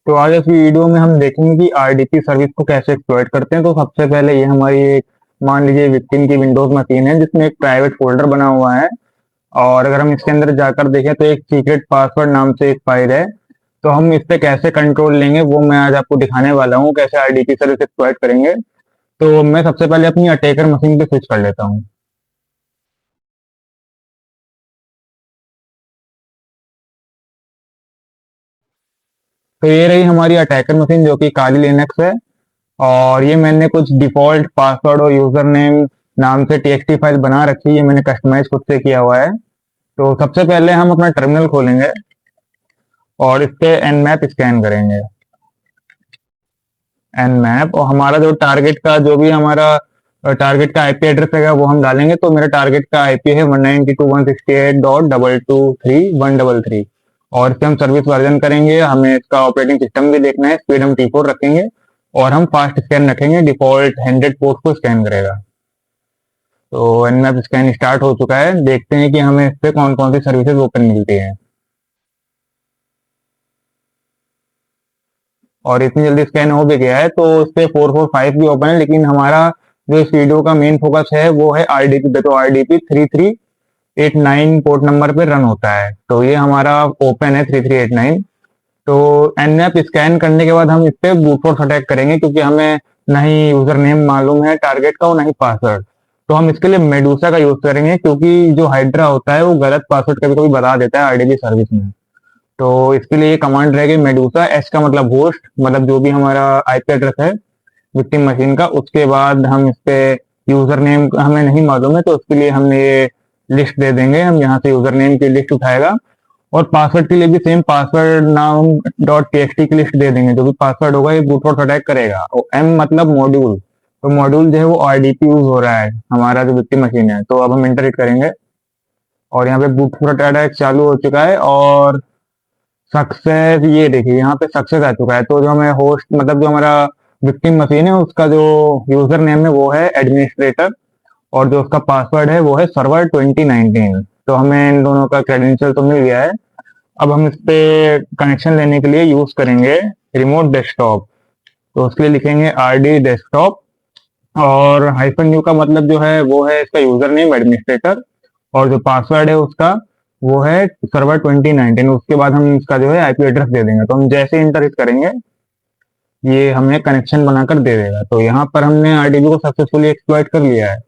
तो आज इस वीडियो में हम देखेंगे कि आरडीपी सर्विस को कैसे एक्सप्लॉइट करते हैं। तो सबसे पहले ये हमारी एक मान लीजिए विक्टिम की विंडोज मशीन है जिसमें एक प्राइवेट फोल्डर बना हुआ है। और अगर हम इसके अंदर जाकर देखें तो एक सीक्रेट पासवर्ड नाम से एक फाइल है। तो हम इस पे कैसे कंट्रोल लेंगे वो मैं आज आपको दिखाने वाला हूँ, कैसे आरडीपी सर्विस एक्सप्लॉइट करेंगे। तो मैं सबसे पहले अपनी अटैकर मशीन पे स्विच कर लेता हूँ। तो ये रही हमारी अटैकर मशीन जो कि काली लिनक्स है। और ये मैंने कुछ डिफॉल्ट पासवर्ड और यूजर नेम नाम से टीएक्सटी फाइल बना रखी है, ये मैंने कस्टमाइज खुद से किया हुआ है। तो सबसे पहले हम अपना टर्मिनल खोलेंगे और इस पे nmap स्कैन करेंगे। nmap और हमारा जो टारगेट का जो भी हमारा टारगेट का आईपी एड्रेस है वो हम डालेंगे। तो मेरा टारगेट का आईपी है 192.168.223.133। और इससे हम सर्विस वर्जन करेंगे, हमें इसका ऑपरेटिंग सिस्टम भी देखना है, स्पीड हम T4 रखेंगे और हम फास्ट स्कैन रखेंगे, डिफॉल्ट 100 पोर्ट को स्कैन करेगा। तो nmap स्कैन स्टार्ट हो चुका है, देखते हैं कि हमें इस पे कौन कौन सी सर्विसेज ओपन मिलती हैं। और इतनी जल्दी स्कैन हो भी गया है तो इस पे 445 भी ओपन है, लेकिन हमारा जो इस वीडियो का मेन फोकस है वो है आरडीपी पे। तो आरडीपी 3389 पोर्ट नंबर पे रन होता है, तो ये हमारा ओपन है 3389। तो nmap स्कैन करने के बाद हम इस पे ब्रूट फोर्स अटैक करेंगे, क्योंकि हमें नहीं यूजर नेम मालूम है टारगेट का और नहीं पासवर्ड। तो हम इसके लिए मेडूसा का यूज करेंगे, क्योंकि जो हाइड्रा होता है वो गलत पासवर्ड कभी कभी बता देता है आरडीपी सर्विस में। तो इसके लिए ये कमांड रहेगी मेडूसा, एच का मतलब होस्ट, मतलब जो भी हमारा आईपी एड्रेस है विक्टिम मशीन का। उसके बाद हम इस पे यूजर नेम हमें नहीं मालूम है, तो उसके लिए हम ये लिस्ट दे देंगे, हम यहाँ से यूजर नेम की लिस्ट उठाएगा। और पासवर्ड के लिए भी सेम पासवर्ड नाम डॉट टीएक्सटी की लिस्ट दे देंगे, जो भी पासवर्ड होगा ये ब्रूट फोर्स अटैक करेगा। और एम मतलब मॉड्यूल, तो मॉड्यूल जो है वो आरडीपी यूज हो रहा है हमारा जो विक्टिम मशीन है। तो अब हम इंटर करेंगे और यहाँ पे ब्रूट फोर्स अटैक चालू हो चुका है और सक्सेस, ये देखिए यहाँ पे सक्सेस आ चुका है। तो जो हमें होस्ट मतलब जो हमारा विक्टिम मशीन है उसका जो यूजर नेम है वो है एडमिनिस्ट्रेटर, और जो उसका पासवर्ड है वो है सर्वर 2019। तो हमें इन दोनों का क्रेडेंशियल तो मिल गया है। अब हम इस पे कनेक्शन लेने के लिए यूज करेंगे रिमोट डेस्कटॉप। तो उसके लिए लिखेंगे आरडी डेस्कटॉप, और हाइफन यू का मतलब जो है वो है इसका यूजर नेम एडमिनिस्ट्रेटर, और जो पासवर्ड है उसका वो है सर्वर 2019। उसके बाद हम इसका जो है आईपी एड्रेस दे देंगे। तो हम जैसे इंटर करेंगे ये हमें कनेक्शन बनाकर दे देगा। तो यहाँ पर हमने आरडीबी को सक्सेसफुली एक्सप्लॉइट कर लिया है।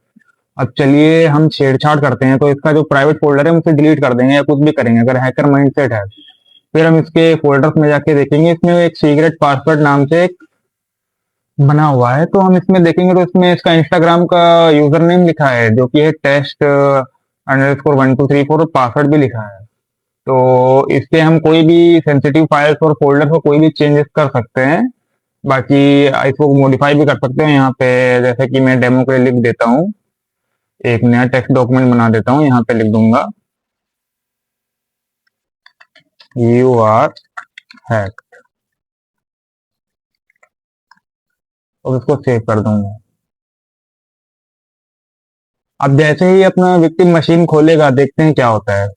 अब चलिए हम छेड़छाड़ करते हैं, तो इसका जो प्राइवेट फोल्डर है उसे डिलीट कर देंगे या कुछ भी करेंगे अगर हैकर माइंडसेट है। फिर हम इसके फोल्डर्स में जाके देखेंगे, इसमें एक सीक्रेट पासवर्ड नाम से एक बना हुआ है। तो हम इसमें देखेंगे तो इसमें इसका इंस्टाग्राम का यूजर नेम लिखा है जो कि है टेस्ट अंडरस्कोर 1234, और पासवर्ड भी लिखा है। तो इससे हम कोई भी सेंसिटिव फाइल्स और फोल्डर को कोई भी चेंजेस कर सकते हैं। बाकी इसको मॉडिफाई भी कर सकते हैं यहाँ पे, जैसे कि मैं डेमो के लिए लिख देता हूँ, एक नया टेक्स्ट डॉक्यूमेंट बना देता हूँ, यहाँ पे लिख दूंगा यू आर हैक, और इसको सेव कर दूंगा। अब जैसे ही अपना विक्टिम मशीन खोलेगा देखते हैं क्या होता है।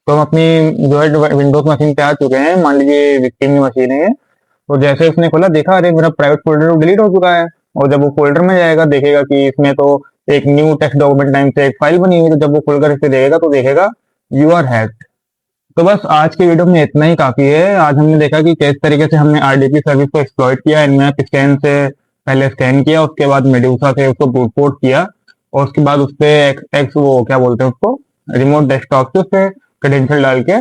तो हम अपनी जो है विंडोज मशीन पे आ चुके हैं, मान लीजिए विक्टिम की मशीन है ये। तो जैसे उसने खोला देखा अरे मेरा प्राइवेट फोल्डर डिलीट हो चुका है। और जब वो फोल्डर में जाएगा देखेगा कि इसमें तो एक न्यू टेक्स्ट डॉक्यूमेंट टाइम से एक फाइल बनी हुई है। तो जब वो खोलकर इसे देखेगा तो देखेगा यू आर हैक्ड। तो बस आज के वीडियो में इतना ही काफी है। आज हमने देखा कि किस तरीके से हमने आरडीपी सर्विस को एक्सप्लॉइट किया, nmap स्कैन से पहले स्कैन किया, उसके बाद मेडूसा से उसको ब्रूट फोर्स किया, और उसके बाद उस पे एक्स वो क्या बोलते हैं उसको, रिमोट डेस्कटॉप से उससे क्रेडेंशियल डाल के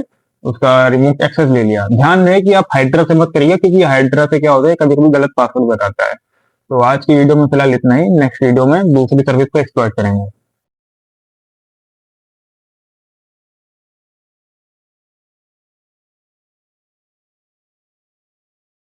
उसका रिमोट एक्सेस ले लिया। ध्यान रहे कि आप हाइड्रा से मत करिए, क्योंकि हाइड्रा से क्या होता है कभी कभी गलत पासवर्ड बताता है। तो आज की वीडियो में फिलहाल इतना ही, नेक्स्ट वीडियो में दूसरी सर्विस को एक्सप्लॉइट करेंगे।